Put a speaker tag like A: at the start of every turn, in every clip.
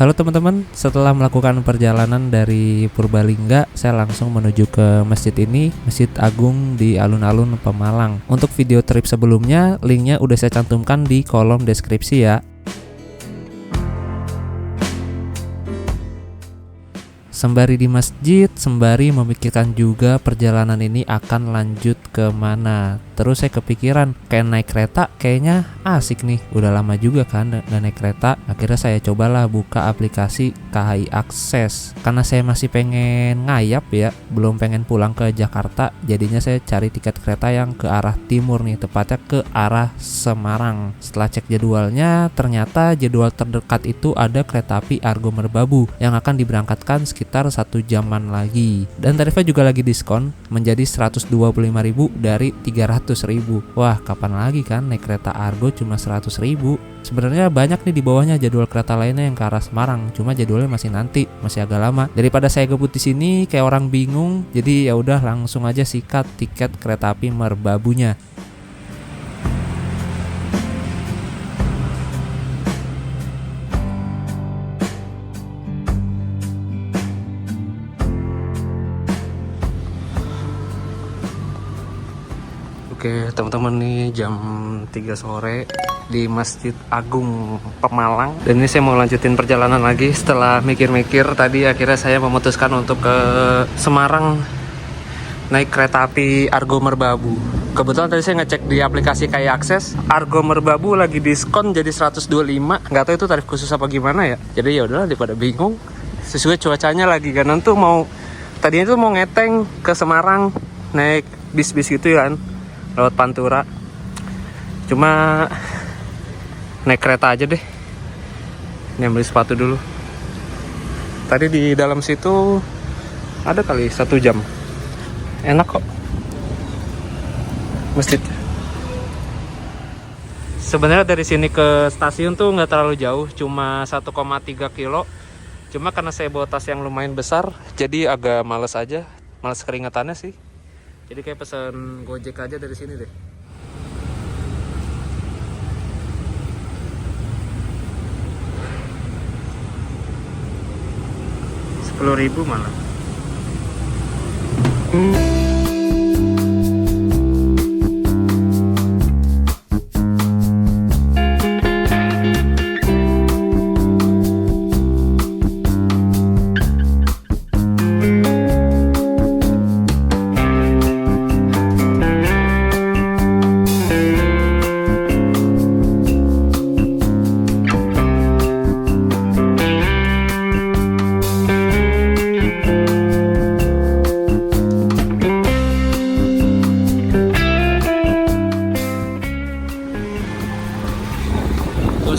A: Halo teman-teman, setelah melakukan perjalanan dari Purbalingga, saya langsung menuju ke masjid ini, Masjid Agung di alun-alun Pemalang. Untuk video trip sebelumnya, linknya udah saya cantumkan di kolom deskripsi ya. Sembari di masjid, sembari memikirkan juga perjalanan ini akan lanjut ke mana. Terus saya kepikiran, kayak naik kereta kayaknya asik nih. Udah lama juga kan nggak naik kereta. Akhirnya saya cobalah buka aplikasi KAI Akses. Karena saya masih pengen ngayap ya, belum pengen pulang ke Jakarta. Jadinya saya cari tiket kereta yang ke arah timur nih, tepatnya ke arah Semarang. Setelah cek jadwalnya, ternyata jadwal terdekat itu ada kereta api Argo Merbabu yang akan diberangkatkan sekitar 1 jaman lagi. Dan tarifnya juga lagi diskon menjadi 125.000 dari 300.000. Wah, kapan lagi kan naik kereta Argo cuma 100.000. Sebenarnya banyak nih di bawahnya jadwal kereta lainnya yang ke arah Semarang, cuma jadwalnya masih nanti, masih agak lama. Daripada saya gebut di sini kayak orang bingung, jadi ya udah langsung aja sikat tiket kereta api Merbabunya. Oke teman-teman, nih jam 3 sore di Masjid Agung Pemalang. Dan ini saya mau lanjutin perjalanan lagi. Setelah mikir-mikir tadi akhirnya saya memutuskan untuk ke Semarang naik kereta api Argo Merbabu. Kebetulan tadi saya ngecek di aplikasi KAI Akses, Argo Merbabu lagi diskon jadi 125. Nggak tahu itu tarif khusus apa gimana ya. Jadi ya udahlah, daripada bingung. Sesuai cuacanya lagi kan, tuh tadinya tuh mau ngeteng ke Semarang naik bis-bis gitu kan, lewat Pantura. Cuma naik kereta aja deh. Ini ambil sepatu dulu. Tadi di dalam situ ada kali 1 jam. Enak kok masjid. Sebenarnya dari sini ke stasiun tuh nggak terlalu jauh, cuma 1,3 kilo. Cuma karena saya bawa tas yang lumayan besar, jadi agak males aja, males keringetannya sih. Jadi kayak pesen Gojek aja dari sini deh. Rp10.000 malah.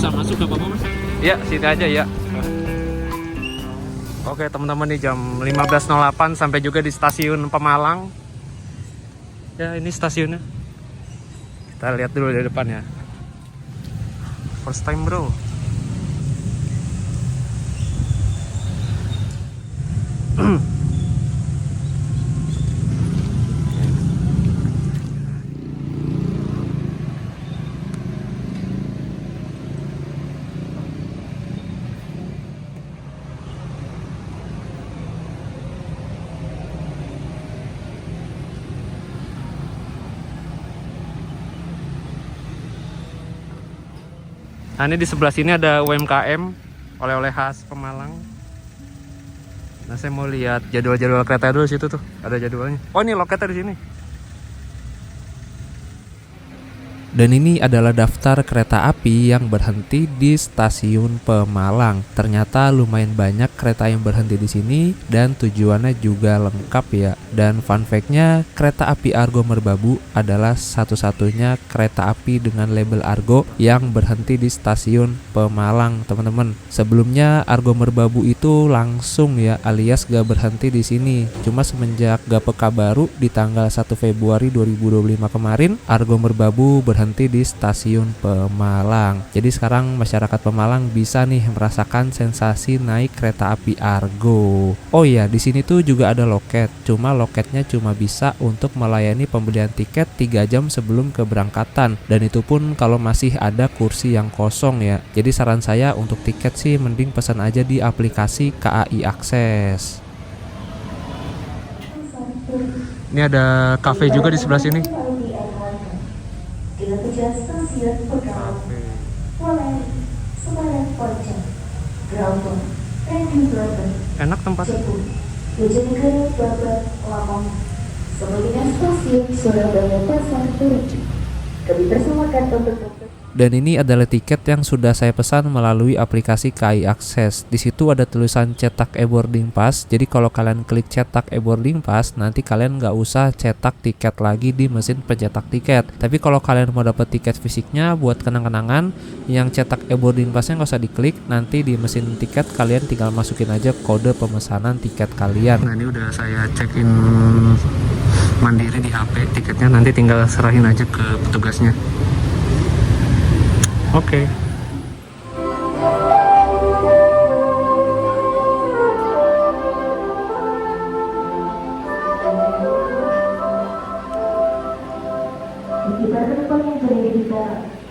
A: Masuk gak apa-apa mas? Ya, sini aja ya. Oke teman-teman, nih jam 15.08 sampai juga di stasiun Pemalang. Ya ini stasiunnya. Kita lihat dulu dari depan ya. First time bro. Nah ini di sebelah sini ada UMKM, oleh-oleh khas Pemalang. Nah saya mau lihat jadwal-jadwal kereta dulu, situ tuh ada jadwalnya. Oh ini loketnya di sini. Dan ini adalah daftar kereta api yang berhenti di stasiun Pemalang. Ternyata lumayan banyak kereta yang berhenti di sini dan tujuannya juga lengkap ya. Dan fun fact-nya, kereta api Argo Merbabu adalah satu-satunya kereta api dengan label Argo yang berhenti di stasiun Pemalang, teman-teman. Sebelumnya Argo Merbabu itu langsung ya, alias gak berhenti di sini. Cuma semenjak GPK baru di tanggal 1 Februari 2025 kemarin, Argo Merbabu berhenti berhenti di stasiun Pemalang. Jadi sekarang masyarakat Pemalang bisa nih merasakan sensasi naik kereta api Argo. Oh iya, di sini tuh juga ada loket. Cuma loketnya cuma bisa untuk melayani pembelian tiket 3 jam sebelum keberangkatan. Dan itu pun kalau masih ada kursi yang kosong ya. Jadi saran saya untuk tiket sih mending pesan aja di aplikasi KAI Akses. Ini ada kafe juga di sebelah sini. Enak tempatnya. Dan ini adalah tiket yang sudah saya pesan melalui aplikasi KAI Akses. Di situ ada tulisan cetak e-boarding pass. Jadi kalau kalian klik cetak e-boarding pass, nanti kalian nggak usah cetak tiket lagi di mesin pencetak tiket. Tapi kalau kalian mau dapat tiket fisiknya buat kenang-kenangan, yang cetak e-boarding passnya nggak usah diklik. Nanti di mesin tiket kalian tinggal masukin aja kode pemesanan tiket kalian. Nah, ini udah saya check-in mandiri di HP tiketnya. Nanti tinggal serahin aja ke petugasnya. Oke.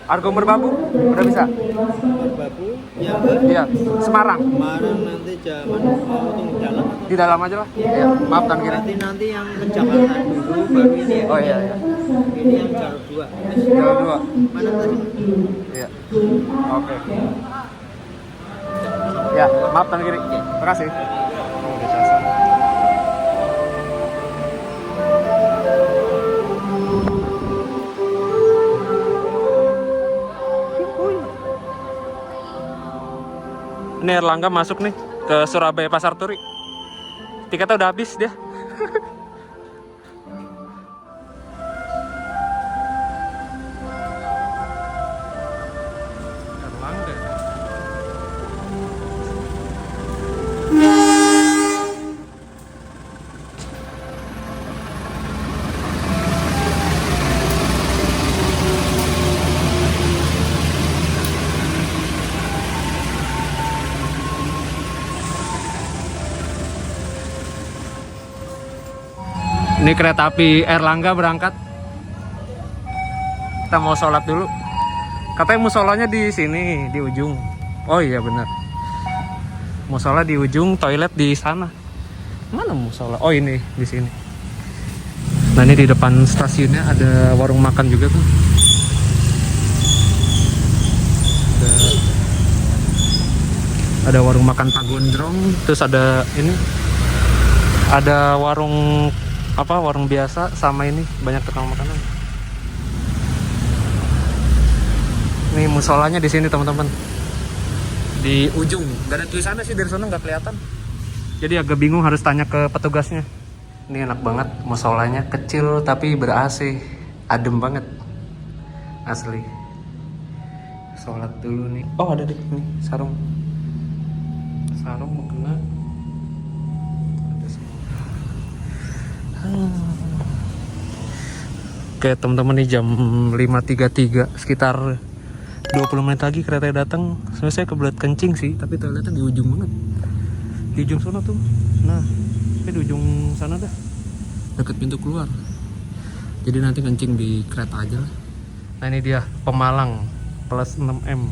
A: Argo Merbabu udah bisa?
B: Merbabu?
A: Iya, Semarang.
B: Semarang nanti zaman mau tunggu dalam.
A: Di dalam aja lah. Iya, maaf tan kiri.
B: Nanti yang ke Jakarta dulu baru ini ya.
A: Oh iya.
B: Ini yang jalur 2.
A: Jalur 2.
B: Mana tadi?
A: Iya. Oke. Ya, maaf tan kiri. Terima kasih. Ini Erlangga masuk nih ke Surabaya Pasar Turi. Tiketnya udah habis dia. Erlangga. Ini kereta api Erlangga berangkat. Kita mau sholat dulu. Katanya musolanya di sini, di ujung. Oh iya benar. Musola di ujung, toilet di sana. Mana musola? Oh ini di sini. Nah ini di depan stasiunnya ada warung makan juga tuh. Ada warung makan Pak Gondrong. Terus ada ini. Ada warung warung biasa sama ini banyak tukang makanan. Nih musolanya di sini teman-teman, di ujung. Gak ada tulisannya sih dari sana nggak kelihatan. Jadi agak bingung harus tanya ke petugasnya. Ini enak banget musolanya, kecil tapi ber-AC, adem banget, asli. Sholat dulu nih. Oh ada deh nih sarung mau kena. Oke teman-teman nih jam 5.33, sekitar 20 menit lagi kereta datang. Sebenarnya saya kebelet kencing sih, tapi toiletnya di ujung banget. Di ujung sana tuh. Nah, di ujung sana dah. Deket pintu keluar. Jadi nanti kencing di kereta aja lah. Nah ini dia Pemalang plus 6M.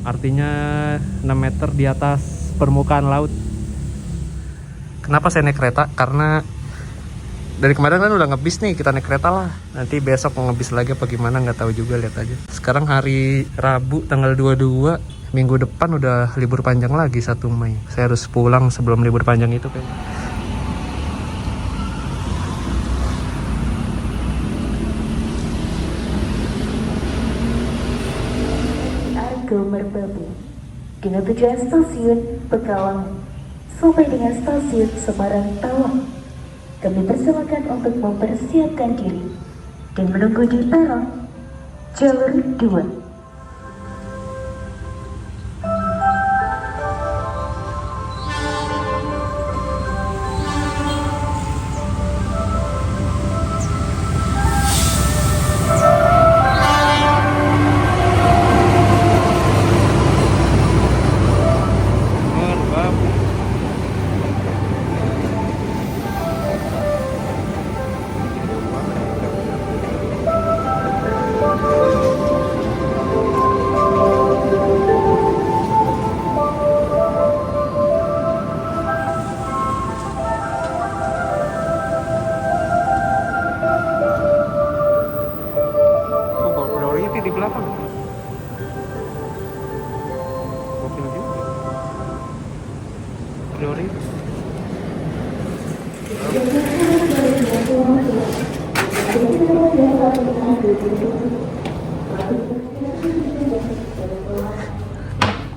A: Artinya 6 meter di atas permukaan laut. Kenapa saya naik kereta? Karena dari kemarin kan udah ngebis nih, kita naik kereta lah. Nanti besok mau ngebis lagi apa gimana nggak tahu juga, lihat aja. Sekarang hari Rabu tanggal 22, minggu depan udah libur panjang lagi 1 Mei. Saya harus pulang sebelum libur panjang itu kayaknya.
C: Argo Merbabu dengan tujuan stasiun Pekalongan sampai dengan stasiun Semarang Tawang. Kami persilakan untuk mempersiapkan diri dan menunggu di peron jalur 2.
A: apa? Gokil juga. Priori.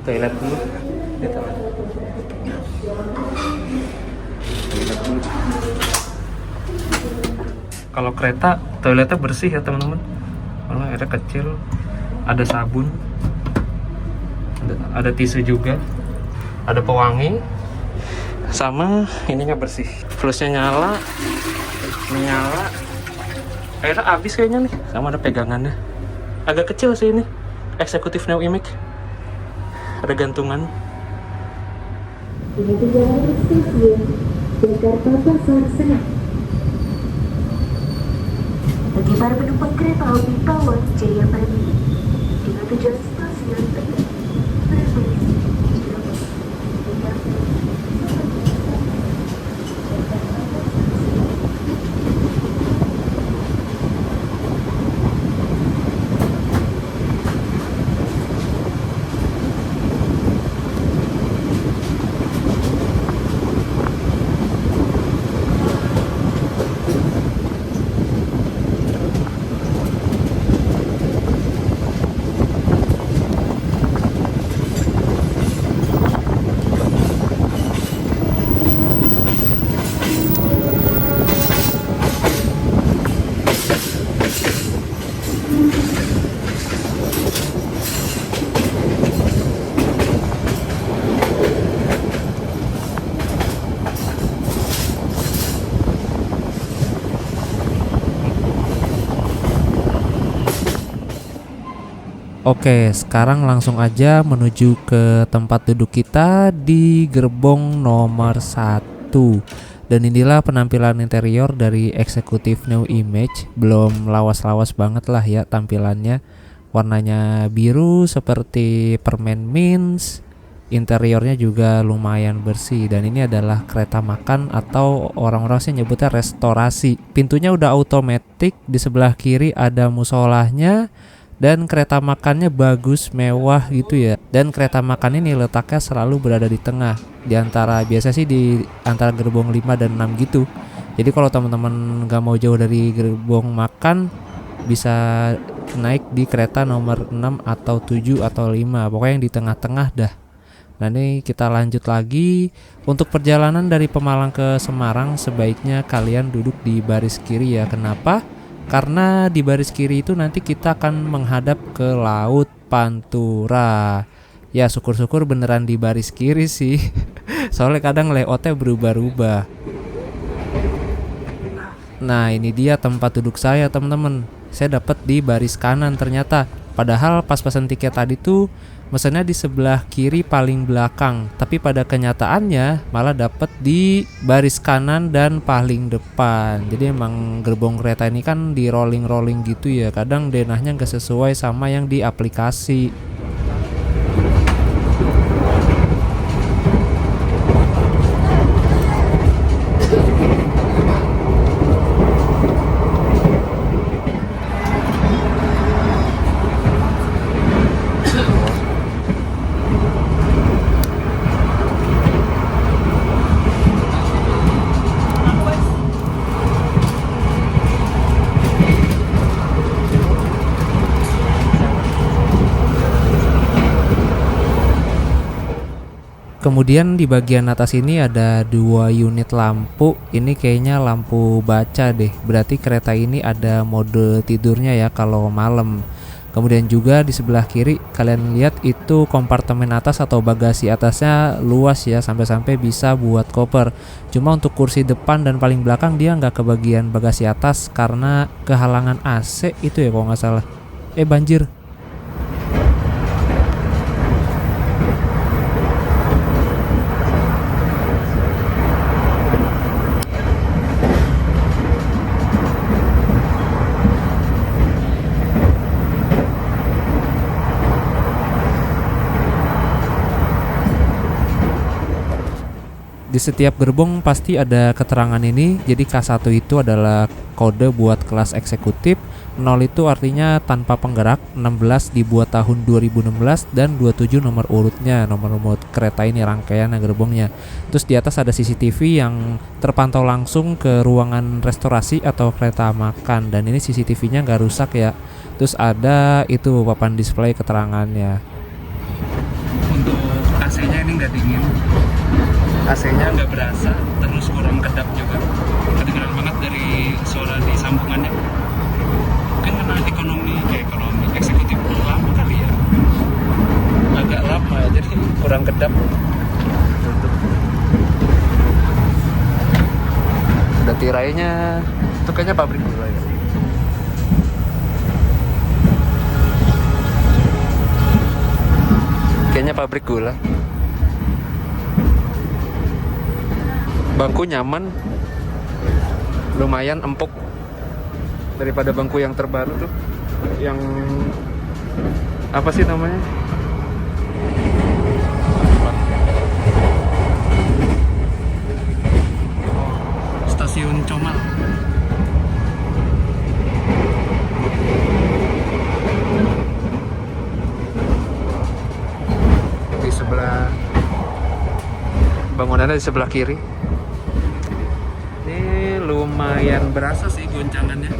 A: Toilet dulu. Di toilet. Toilet dulu. Kalau kereta toiletnya bersih ya teman-teman. Kalau airnya kecil, ada sabun, ada tisu juga, ada pewangi, sama ininya bersih. Flusnya nyala, airnya habis kayaknya nih. Sama ada pegangannya. Agak kecil sih ini. Eksekutif Neo Image. Ada gantungan.
C: Ini perjalanan stasiun Jakarta Pasar Senen. Bagi para penumpang kereta api Pawon Jaya Permai dengan tujuan stasiun Tegal, Brebes, Cirebon, Bekasi,
A: Oke, sekarang langsung aja menuju ke tempat duduk kita di gerbong nomor 1. Dan inilah penampilan interior dari eksekutif Neo Image. Belum lawas-lawas banget lah ya tampilannya. Warnanya biru seperti permen Mints. Interiornya juga lumayan bersih. Dan ini adalah kereta makan atau orang-orang sih nyebutnya restorasi. Pintunya udah otomatis, di sebelah kiri ada musolahnya. Dan kereta makannya bagus, mewah gitu ya. Dan kereta makan ini letaknya selalu berada di tengah. Di antara, biasa sih di antara gerbong 5 dan 6 gitu. Jadi kalau teman-teman gak mau jauh dari gerbong makan, bisa naik di kereta nomor 6 atau 7 atau 5. Pokoknya yang di tengah-tengah dah. Nah ini kita lanjut lagi. Untuk perjalanan dari Pemalang ke Semarang, sebaiknya kalian duduk di baris kiri ya. Kenapa? Karena di baris kiri itu nanti kita akan menghadap ke Laut Pantura. Ya syukur-syukur beneran di baris kiri sih. Soalnya kadang layoutnya berubah-ubah. Nah ini dia tempat duduk saya teman-teman. Saya dapat di baris kanan ternyata. Padahal pas pesan tiket tadi tuh mesennya di sebelah kiri paling belakang, tapi pada kenyataannya malah dapet di baris kanan dan paling depan. Jadi emang gerbong kereta ini kan di rolling gitu ya. Kadang denahnya nggak sesuai sama yang di aplikasi. Kemudian di bagian atas ini ada 2 unit lampu. Ini kayaknya lampu baca deh. Berarti kereta ini ada mode tidurnya ya kalau malam. Kemudian juga di sebelah kiri kalian lihat itu kompartemen atas atau bagasi atasnya luas ya, sampai-sampai bisa buat koper. Cuma untuk kursi depan dan paling belakang dia nggak ke bagian bagasi atas karena kehalangan AC itu ya kalau nggak salah. Banjir. Di setiap gerbong pasti ada keterangan ini. Jadi K1 itu adalah kode buat kelas eksekutif, 0 itu artinya tanpa penggerak, 16 dibuat tahun 2016, dan 27 nomor urutnya, nomor kereta ini, rangkaian gerbongnya. Terus di atas ada CCTV yang terpantau langsung ke ruangan restorasi atau kereta makan, dan ini CCTV-nya nggak rusak ya. Terus ada itu papan display keterangannya. Untuk AC-nya ini nggak dingin, AC-nya nggak berasa, terus kurang kedap juga. Kedengeran banget dari suara di sambungannya. Mungkin karena ekonomi eksekutif lama kali ya, agak lama ya, jadi kurang kedap. Ada tirainya, itu kayaknya pabrik gula ya. Kayaknya pabrik gula. Bangku nyaman, lumayan empuk daripada bangku yang terbaru tuh, yang apa sih namanya? Stasiun Comal. Di sebelah, bangunannya di sebelah kiri. Ini lumayan berasa sih goncangannya.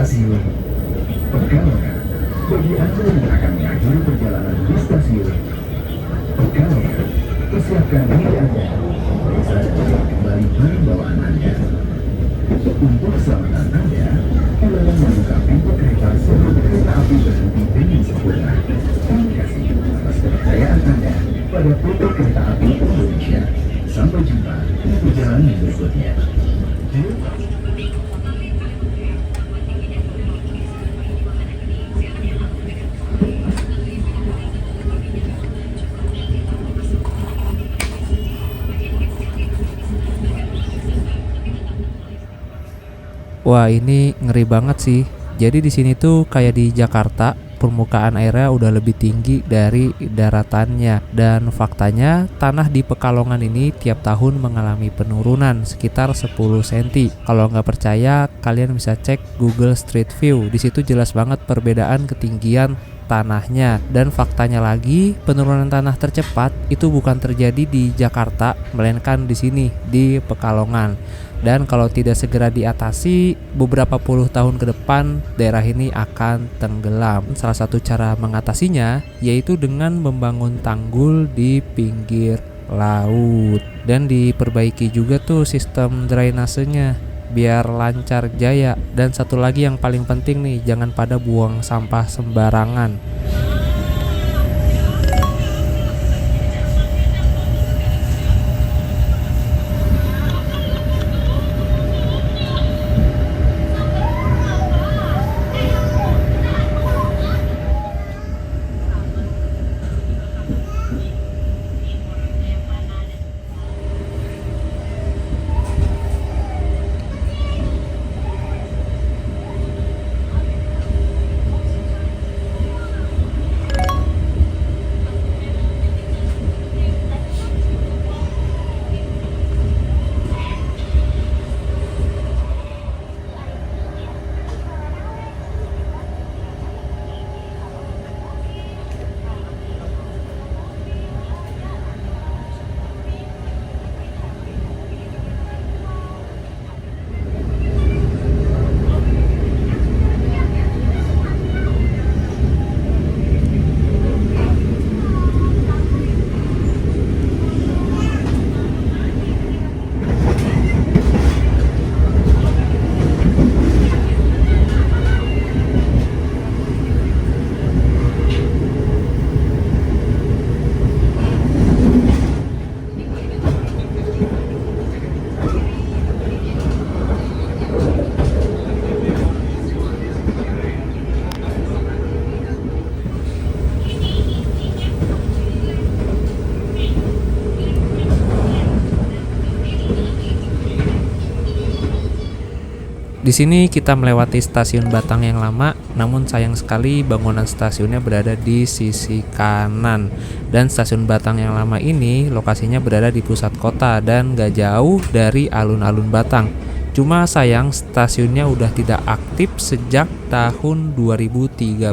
D: stasiun Pekalongan. Bagi Anda yang akan mengakhiri perjalanan di stasiun Pekalongan, persiapkan diri Anda, periksa dan cek kembali barang bawaan Anda. Untuk keselamatan Anda, ulangan membuka pintu kereta sebelum kereta api berhenti dengan sempurna. Terima kasih atas kepercayaan Anda pada PT Kereta Api Indonesia. Sampai jumpa di perjalanan berikutnya.
A: Wah, ini ngeri banget sih. Jadi di sini tuh kayak di Jakarta, permukaan airnya udah lebih tinggi dari daratannya. Dan faktanya tanah di Pekalongan ini tiap tahun mengalami penurunan sekitar 10 cm. Kalau nggak percaya, kalian bisa cek Google Street View. Di situ jelas banget perbedaan ketinggian tanahnya. Dan faktanya lagi, penurunan tanah tercepat itu bukan terjadi di Jakarta, melainkan di sini, di Pekalongan. Dan kalau tidak segera diatasi, beberapa puluh tahun ke depan daerah ini akan tenggelam. Salah satu cara mengatasinya yaitu dengan membangun tanggul di pinggir laut. Dan diperbaiki juga tuh sistem drainasenya biar lancar jaya. Dan satu lagi yang paling penting nih, jangan pada buang sampah sembarangan. sini kita melewati stasiun Batang yang lama, namun sayang sekali bangunan stasiunnya berada di sisi kanan. Dan stasiun Batang yang lama ini lokasinya berada di pusat kota dan gak jauh dari alun-alun Batang. Cuma sayang stasiunnya udah tidak aktif sejak tahun 2013.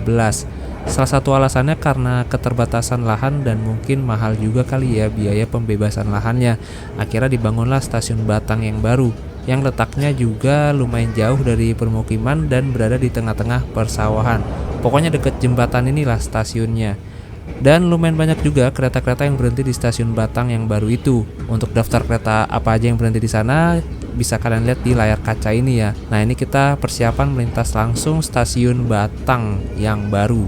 A: Salah satu alasannya karena keterbatasan lahan dan mungkin mahal juga kali ya biaya pembebasan lahannya. Akhirnya dibangunlah stasiun Batang yang baru, yang letaknya juga lumayan jauh dari permukiman dan berada di tengah-tengah persawahan. Pokoknya deket jembatan inilah stasiunnya. Dan lumayan banyak juga kereta-kereta yang berhenti di stasiun Batang yang baru itu. Untuk daftar kereta apa aja yang berhenti di sana bisa kalian lihat di layar kaca ini ya. Nah, ini kita persiapan melintas langsung stasiun Batang yang baru.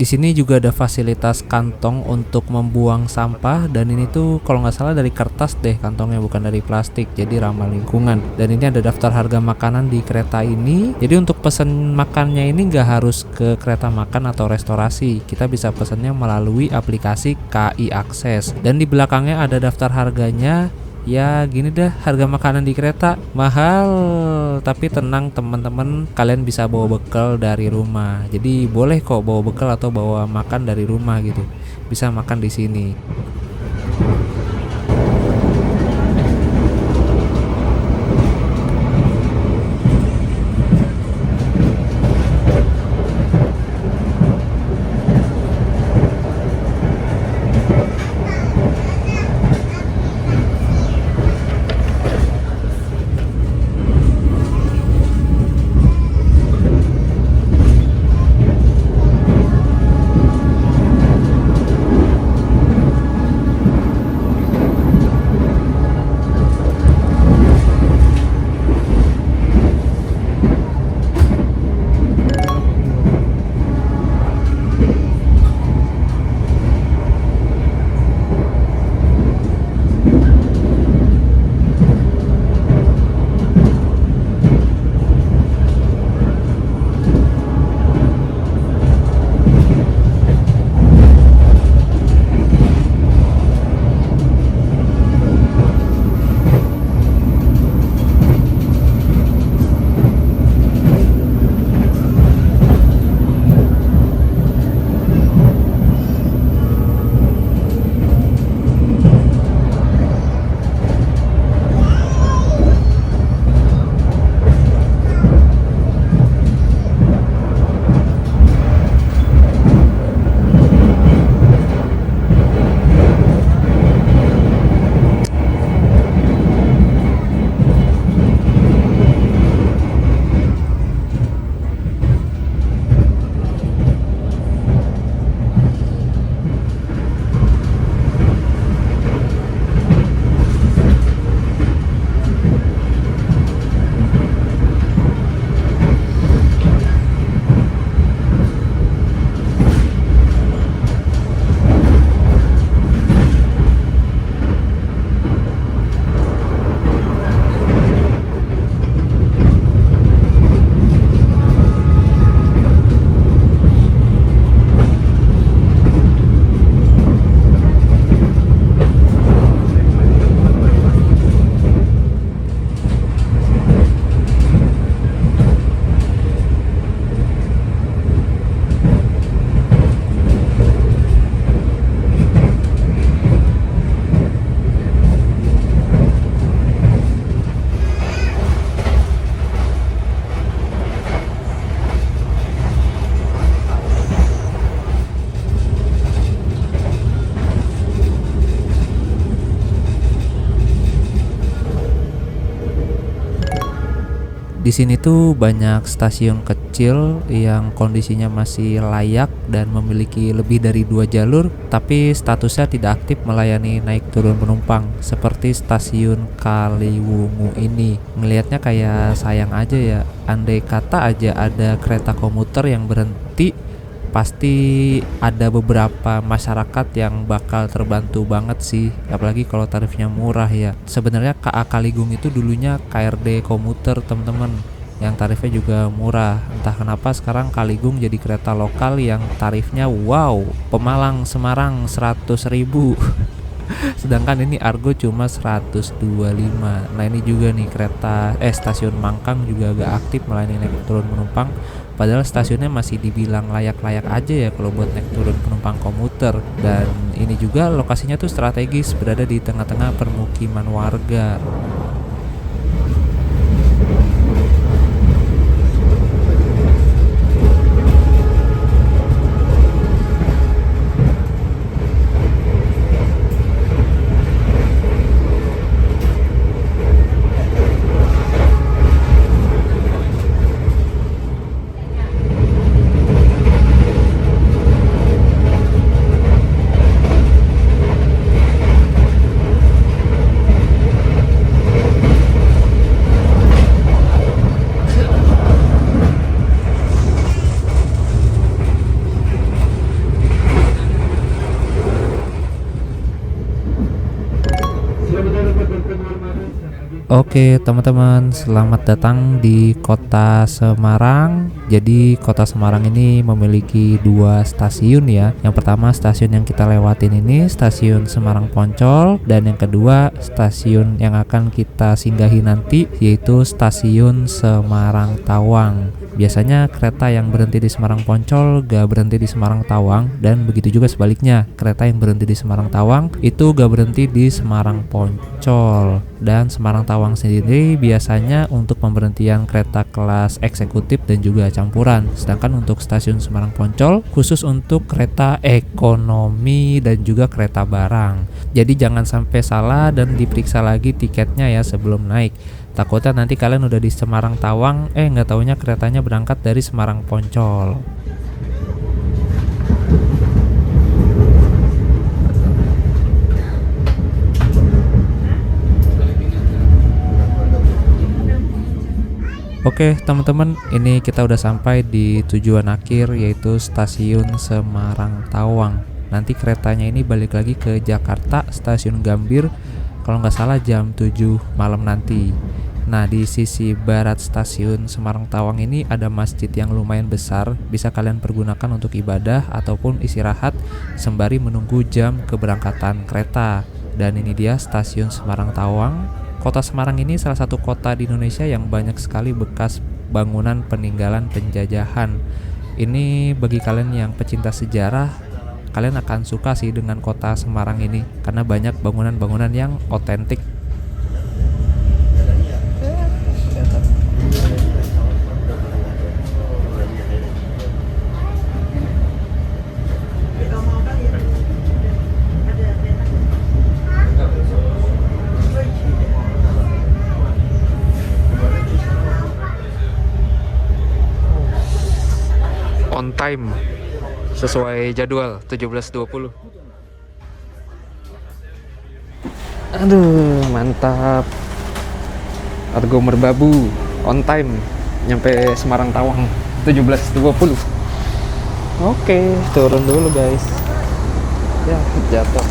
A: Di sini juga ada fasilitas kantong untuk membuang sampah, dan ini tuh kalau nggak salah dari kertas deh kantongnya, bukan dari plastik, jadi ramah lingkungan. Dan ini ada daftar harga makanan di kereta ini. Jadi untuk pesan makannya ini nggak harus ke kereta makan atau restorasi, kita bisa pesannya melalui aplikasi KI Akses. Dan di belakangnya ada daftar harganya. Ya gini dah, harga makanan di kereta mahal, tapi tenang teman-teman, kalian bisa bawa bekal dari rumah. Jadi boleh kok bawa bekal atau bawa makan dari rumah gitu. Bisa makan di sini. Di sini tuh banyak stasiun kecil yang kondisinya masih layak dan memiliki lebih dari 2 jalur, tapi statusnya tidak aktif melayani naik turun penumpang, seperti stasiun Kaliwungu ini. Ngelihatnya kayak sayang aja ya, andai kata aja ada kereta komuter yang berhenti, pasti ada beberapa masyarakat yang bakal terbantu banget sih, apalagi kalau tarifnya murah ya. Sebenarnya KA Kaligung itu dulunya KRD komuter teman-teman, yang tarifnya juga murah. Entah kenapa sekarang Kaligung jadi kereta lokal yang tarifnya wow, Pemalang Semarang 100.000 sedangkan ini Argo cuma 125. Nah ini juga nih stasiun Mangkang juga agak aktif melayani naik turun penumpang, padahal stasiunnya masih dibilang layak-layak aja ya kalau buat naik turun penumpang komuter. Dan ini juga lokasinya tuh strategis, berada di tengah-tengah permukiman warga. Oke teman-teman, selamat datang di Kota Semarang. Jadi Kota Semarang ini memiliki 2 stasiun ya. Yang pertama stasiun yang kita lewatin ini stasiun Semarang Poncol, dan yang kedua stasiun yang akan kita singgahi nanti yaitu stasiun Semarang Tawang. Biasanya kereta yang berhenti di Semarang Poncol gak berhenti di Semarang Tawang, dan begitu juga sebaliknya, kereta yang berhenti di Semarang Tawang itu gak berhenti di Semarang Poncol. Dan Semarang Tawang sendiri biasanya untuk pemberhentian kereta kelas eksekutif dan juga campuran. Sedangkan untuk stasiun Semarang Poncol khusus untuk kereta ekonomi dan juga kereta barang. Jadi jangan sampai salah dan diperiksa lagi tiketnya ya sebelum naik. Takutnya nanti kalian udah di Semarang Tawang, nggak taunya keretanya berangkat dari Semarang Poncol. Oke teman-teman, ini kita udah sampai di tujuan akhir yaitu stasiun Semarang Tawang. Nanti keretanya ini balik lagi ke Jakarta, stasiun Gambir, kalau nggak salah jam 7 malam nanti. Nah di sisi barat stasiun Semarang Tawang ini ada masjid yang lumayan besar, bisa kalian pergunakan untuk ibadah ataupun istirahat sembari menunggu jam keberangkatan kereta. Dan ini dia stasiun Semarang Tawang. Kota Semarang ini salah satu kota di Indonesia yang banyak sekali bekas bangunan peninggalan penjajahan. Ini bagi kalian yang pecinta sejarah, kalian akan suka sih dengan kota Semarang ini karena banyak bangunan-bangunan yang otentik. On time sesuai jadwal 17.20. Aduh mantap, Argo Merbabu on time nyampe Semarang Tawang 17.20. Oke, turun dulu guys. Ya jatuh.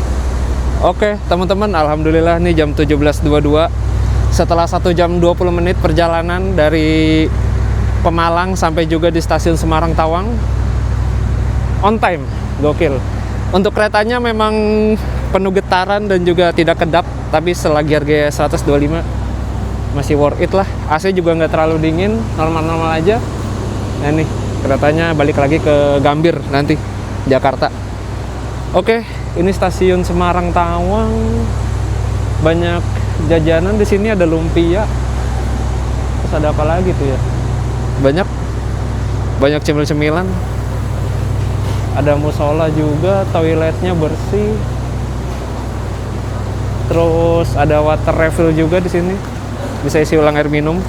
A: Oke teman-teman, alhamdulillah nih jam 17.22. Setelah 1 jam 20 menit perjalanan dari Pemalang sampai juga di stasiun Semarang Tawang, on time, gokil. Untuk keretanya memang penuh getaran dan juga tidak kedap, tapi selagi harga 125 masih worth it lah. AC juga nggak terlalu dingin, normal-normal aja. Nah nih keretanya balik lagi ke Gambir nanti, Jakarta. Oke, ini stasiun Semarang Tawang. Banyak jajanan di sini, ada lumpia. Terus ada apa lagi tuh ya? Banyak cemil-cemilan. Ada musola juga, toiletnya bersih. Terus ada water refill juga di sini. Bisa isi ulang air minum.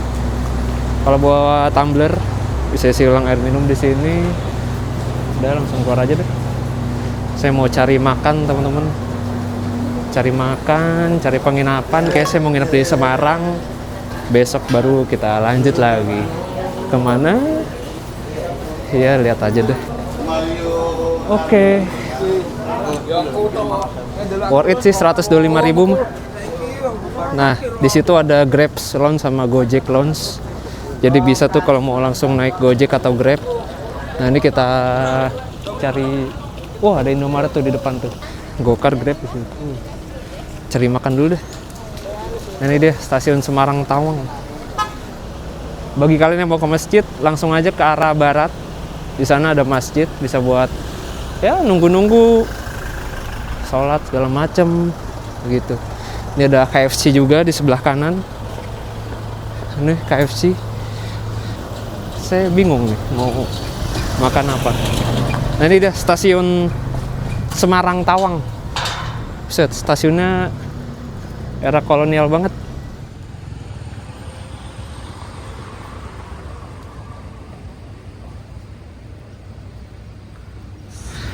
A: Kalau bawa tumbler bisa isi ulang air minum di sini. Udah langsung keluar aja deh. Saya mau cari makan teman-teman. Cari makan, cari penginapan. Kayak saya mau nginep di Semarang. Besok baru kita lanjut lagi. Kemana? Ya lihat aja deh. Oke. Worth it sih 125.000 mah. Nah, di situ ada Grab Lounge sama Gojek Lounge. Jadi bisa tuh kalau mau langsung naik Gojek atau Grab. Nah, ini kita cari. Wah, ada Indomaret tuh di depan tuh. Gokar, Grab di situ. Cari makan dulu deh. Nah, ini dia stasiun Semarang Tawang. Bagi kalian yang mau ke masjid, langsung aja ke arah barat. Di sana ada masjid, bisa buat ya nunggu-nunggu sholat segala macem gitu. Ini ada KFC juga di sebelah kanan. Ini KFC. Saya bingung nih mau makan apa. Nah, ini dia stasiun Semarang Tawang. Set, stasiunnya era kolonial banget.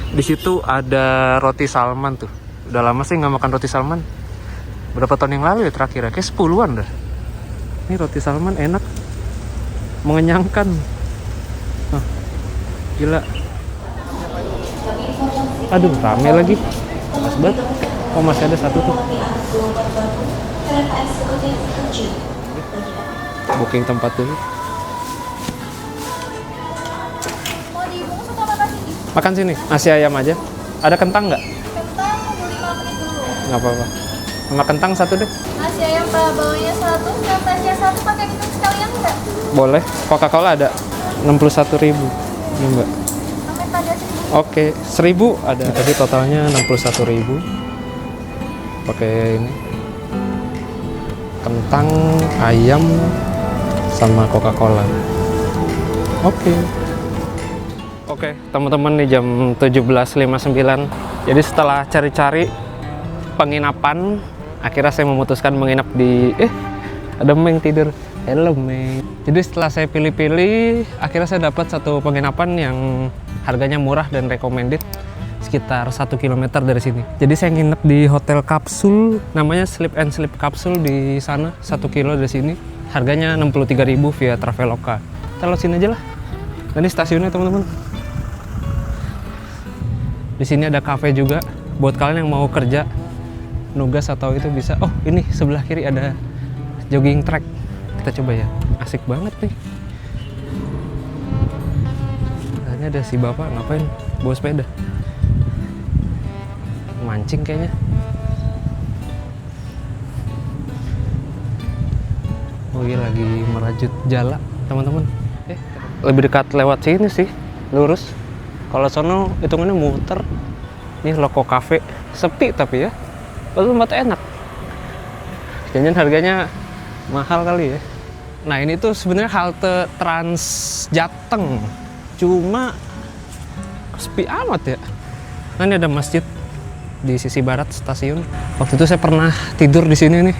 A: Di situ ada roti Salman tuh. Udah lama sih nggak makan roti Salman. Berapa tahun yang lalu ya terakhir? Kayak 10-an dah. Ini roti Salman enak, mengenyangkan. Nah, gila. Aduh, rame lagi. Pas banget. Oh, masih ada satu tuh. Booking tempat dulu. Makan sini, nasi ayam aja. Ada kentang nggak?
E: Kentang tunggu 5 menit dulu.
A: Nggak apa-apa. Sama kentang satu deh.
E: Nasi ayam bawahnya 100, kentangnya 1 pakai minum sekalian enggak?
A: Boleh. Coca-Cola ada 61.000. Ini Mbak.
E: Sampai tadi 1000.
A: Oke, 1.000 ada. Tadi totalnya 61.000. Pakai ini. Kentang, ayam, sama Coca-Cola. Oke, teman-teman, nih jam 17.59. Jadi setelah cari-cari penginapan, akhirnya saya memutuskan menginap di ada Meng tidur. Hello Meng. Jadi setelah saya pilih-pilih, akhirnya saya dapat satu penginapan yang harganya murah dan recommended, sekitar 1 km dari sini. Jadi saya nginep di hotel kapsul, namanya Sleep and Sleep Kapsul di sana, 1 kilo dari sini. Harganya 63.000 via Traveloka. Kita lewat sini aja lah. Nah, ini stasiunnya teman-teman. Di sini ada cafe juga buat kalian yang mau kerja nugas atau itu bisa. Oh, ini sebelah kiri ada jogging track. Kita coba ya. Asik banget nih. Nah, ini ada si bapak ngapain? Bawa sepeda. Mancing kayaknya. Oh iya, lagi merajut jala teman-teman. Lebih dekat lewat sini sih, lurus. Kalau sono hitungannya muter. Ini Loko Cafe, sepi tapi ya. Lalu tempat enak. Jangan harganya mahal kali ya. Nah, ini tuh sebenarnya halte Trans Jateng. Cuma sepi amat ya. Nah, ini ada masjid di sisi barat stasiun. Waktu itu saya pernah tidur di sini nih.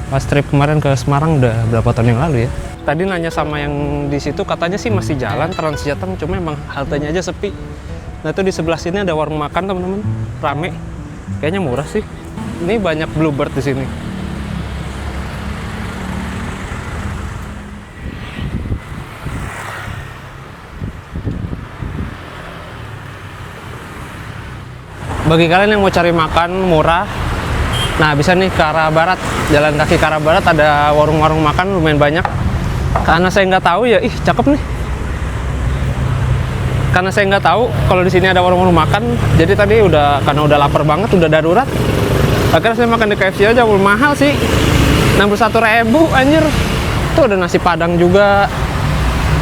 A: Pas trip kemarin ke Semarang, udah berapa tahun yang lalu ya. Tadi nanya sama yang di situ, katanya sih masih jalan Trans Jateng, cuma emang haltenya aja sepi. Nah, itu di sebelah sini ada warung makan teman-teman, rame. Kayaknya murah sih. Ini banyak bluebird di sini. Bagi kalian yang mau cari makan murah, nah bisa nih ke arah barat, jalan kaki ke arah barat, ada warung-warung makan lumayan banyak. Karena saya nggak tahu ya, cakep nih. Karena saya nggak tahu kalau di sini ada warung-warung makan, jadi tadi karena udah lapar banget, udah darurat. Akhirnya saya makan di KFC aja, mahal sih, 61.000 anjir. Tuh ada nasi padang juga,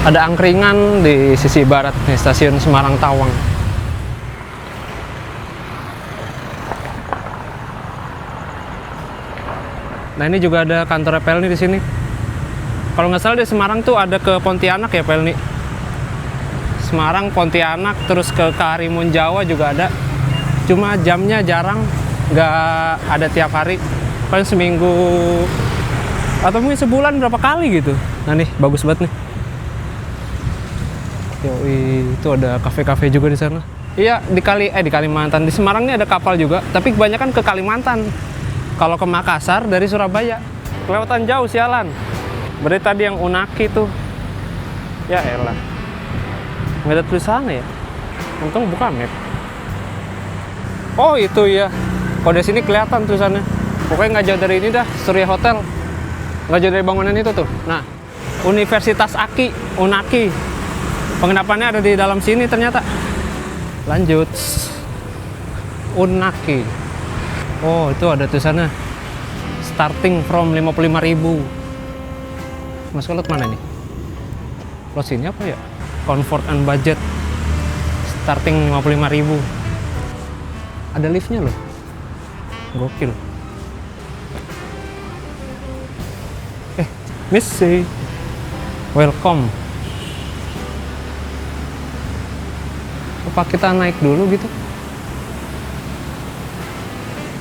A: ada angkringan di sisi barat nih stasiun Semarang Tawang. Nah, ini juga ada kantor Pelni di sini. Kalau nggak salah di Semarang tuh ada ke Pontianak ya Pelni. Semarang, Pontianak, terus ke Karimun Jawa juga ada. Cuma jamnya jarang, nggak ada tiap hari. Paling seminggu
F: Atau mungkin sebulan berapa kali gitu. Nah nih, bagus banget nih. Yoi, itu ada kafe-kafe juga di sana. Iya, di Kalimantan. Di Semarang ini ada kapal juga, tapi kebanyakan ke Kalimantan. Kalau ke Makassar dari Surabaya, kelewatan jauh sialan. Berarti tadi yang Unaki tuh. Ya elah. Nggak ada tulisannya ya. Untung buka map. Oh, itu ya. Kalau dari sini kelihatan tulisannya. Pokoknya nggak jauh dari ini dah, Surya Hotel. Nggak jauh dari bangunan itu tuh. Nah, Universitas Unaki. Penginapannya ada di dalam sini ternyata. Lanjut. Unaki. Oh, itu ada tulisannya. Starting from 55.000. Masuk lot mana nih? Lot sini apa ya? Comfort and budget. Starting 55.000. Ada liftnya loh. Gokil. Missy. Welcome. Apa kita naik dulu gitu?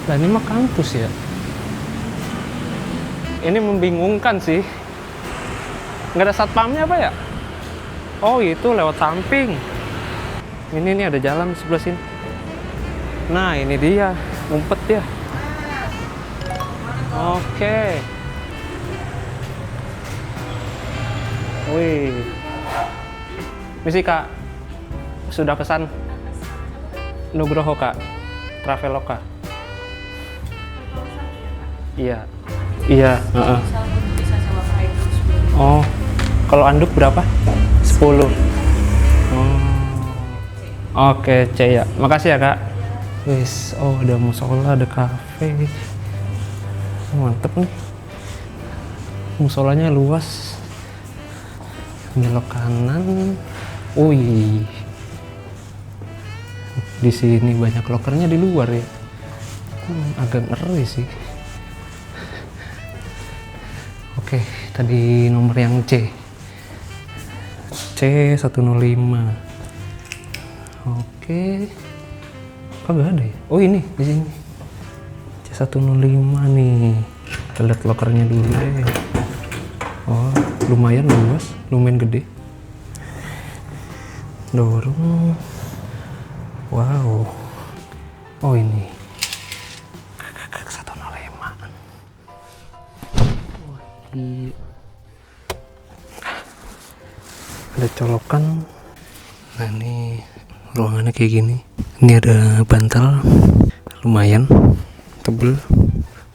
F: Nah ini mah kampus ya. Ini membingungkan sih. Nggak ada satpamnya apa ya? Oh itu lewat samping. Ini nih ada jalan di sebelah sini. Nah ini dia, ngumpet ya. Oke. Wih. Misi kak. Sudah pesan Nugroho kak, Traveloka. Iya, iya. Oh, kalau anduk berapa? 10. Oke, C ya. Makasih ya kak. Wis, oh ada musola, ada kafe. Mantep nih. Musolanya luas. Belok kanan. Wih. Di sini banyak lokernya di luar ya. Agak ngeri sih. Oke, tadi nomor yang C. C105. Oke. Kagak ada ya? Oh ini di sini. C105 nih. Kita lihat lokernya dulu deh. Oh, lumayan luas, lumayan gede. Dorong. Wow. Oh ini. 105. Wih. Ada colokan. Nah ini ruangannya kayak gini. Ini ada bantal. Lumayan tebel.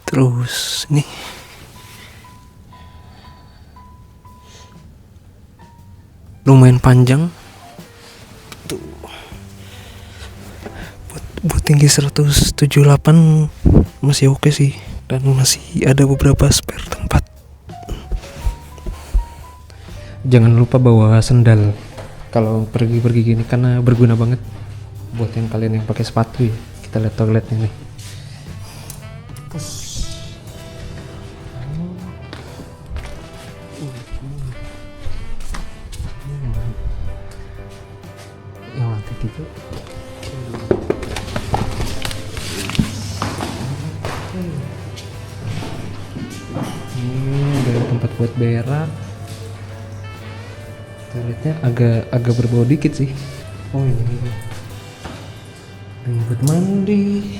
F: Terus nih. Lumayan panjang. Buat tinggi 178 masih oke sih, dan masih ada beberapa spare tempat. Jangan lupa bawa sendal kalau pergi-pergi gini karena berguna banget buat yang kalian yang pakai sepatu ya. Kita lihat toiletnya nih. Yang lantai gitu. Ada tempat buat berak. Toiletnya agak berbau dikit sih. Oh ini buat mandi.